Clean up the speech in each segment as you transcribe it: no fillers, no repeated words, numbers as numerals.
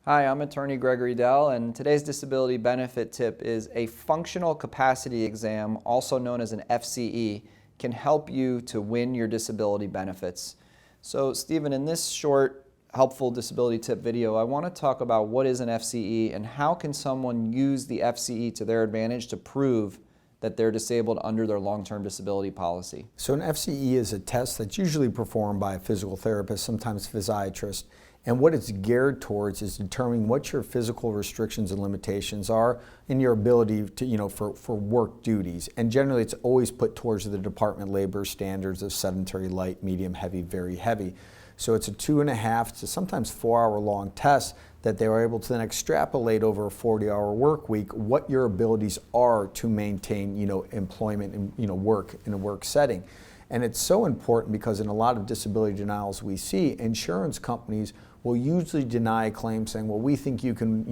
Hi, I'm attorney Gregory Dell, and today's disability benefit tip is a functional capacity exam, also known as an FCE, can help you to win your disability benefits. So, Stephen, in this short, helpful disability tip video, I want to talk about what is an FCE and how can someone use the FCE to their advantage to prove that they're disabled under their long-term disability policy. So an FCE is a test that's usually performed by a physical therapist, sometimes physiatrist, and what it's geared towards is determining what your physical restrictions and limitations are in your ability to, for work duties. And generally it's always put towards the Department of Labor standards of sedentary, light, medium, heavy, very heavy. So it's a 2.5 to sometimes 4 hour long test that they were able to then extrapolate over a 40-hour work week what your abilities are to maintain, employment and, work in a work setting. And it's so important because in a lot of disability denials we see, insurance companies will usually deny a claim saying, well, we think you can,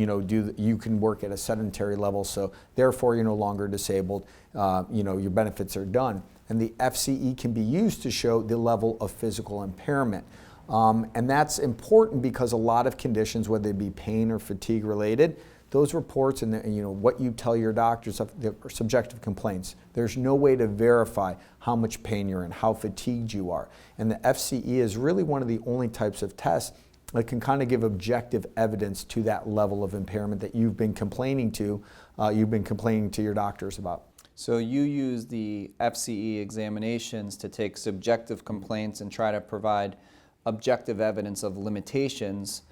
you can work at a sedentary level, so therefore you're no longer disabled, your benefits are done. And the FCE can be used to show the level of physical impairment. And that's important because a lot of conditions, whether they be pain or fatigue related, those reports and what you tell your doctors are subjective complaints. There's no way to verify how much pain you're in, how fatigued you are. And the FCE is really one of the only types of tests that can kind of give objective evidence to that level of impairment that you've been complaining to your doctors about. So you use the FCE examinations to take subjective complaints and try to provide objective evidence of limitations,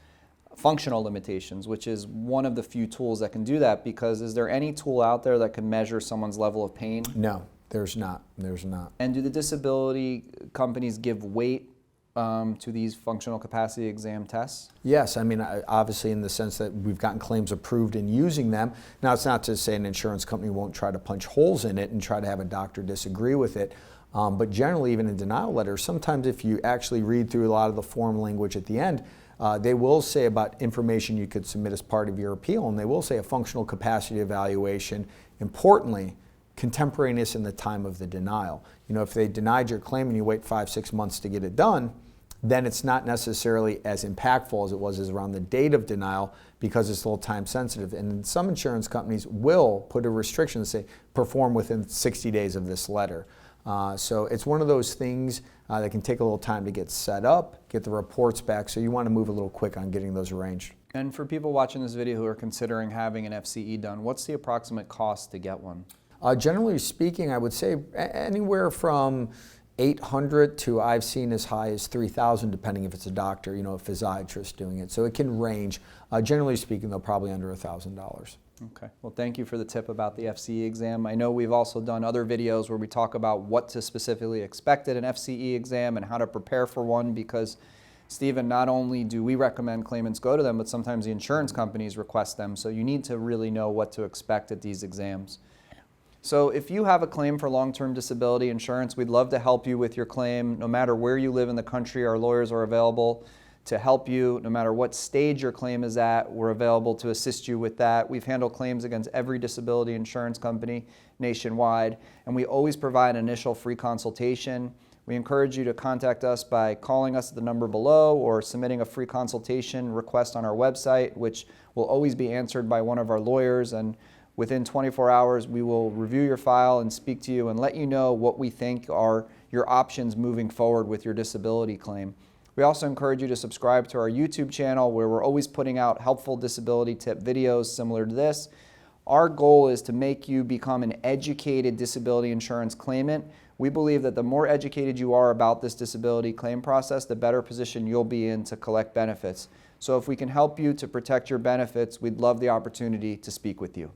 functional limitations, which is one of the few tools that can do that, because is there any tool out there that can measure someone's level of pain? No, there's not. And do the disability companies give weight to these functional capacity exam tests? Yes, I mean, obviously in the sense that we've gotten claims approved in using them. Now, it's not to say an insurance company won't try to punch holes in it and try to have a doctor disagree with it. But generally, even in denial letters, sometimes if you actually read through a lot of the form language at the end, they will say about information you could submit as part of your appeal, and they will say a functional capacity evaluation. Importantly, contemporaneous in the time of the denial. If they denied your claim and you wait 5-6 months to get it done, then it's not necessarily as impactful as it was around the date of denial because it's a little time sensitive. And some insurance companies will put a restriction to say, perform within 60 days of this letter. So it's one of those things that can take a little time to get set up, get the reports back, so you want to move a little quick on getting those arranged. And for people watching this video who are considering having an FCE done, what's the approximate cost to get one? Generally speaking, I would say anywhere from $800 to I've seen as high as $3,000, depending if it's a doctor, a physiatrist doing it. So it can range. Generally speaking, though, probably under $1,000. Okay. Well, thank you for the tip about the FCE exam. I know we've also done other videos where we talk about what to specifically expect at an FCE exam and how to prepare for one, because, Stephen, not only do we recommend claimants go to them, but sometimes the insurance companies request them. So you need to really know what to expect at these exams. So if you have a claim for long-term disability insurance, we'd love to help you with your claim. No matter where you live in the country, our lawyers are available to help you. No matter what stage your claim is at, we're available to assist you with that. We've handled claims against every disability insurance company nationwide, and we always provide an initial free consultation. We encourage you to contact us by calling us at the number below or submitting a free consultation request on our website, which will always be answered by one of our lawyers. And within 24 hours, we will review your file and speak to you and let you know what we think are your options moving forward with your disability claim. We also encourage you to subscribe to our YouTube channel, where we're always putting out helpful disability tip videos similar to this. Our goal is to make you become an educated disability insurance claimant. We believe that the more educated you are about this disability claim process, the better position you'll be in to collect benefits. So if we can help you to protect your benefits, we'd love the opportunity to speak with you.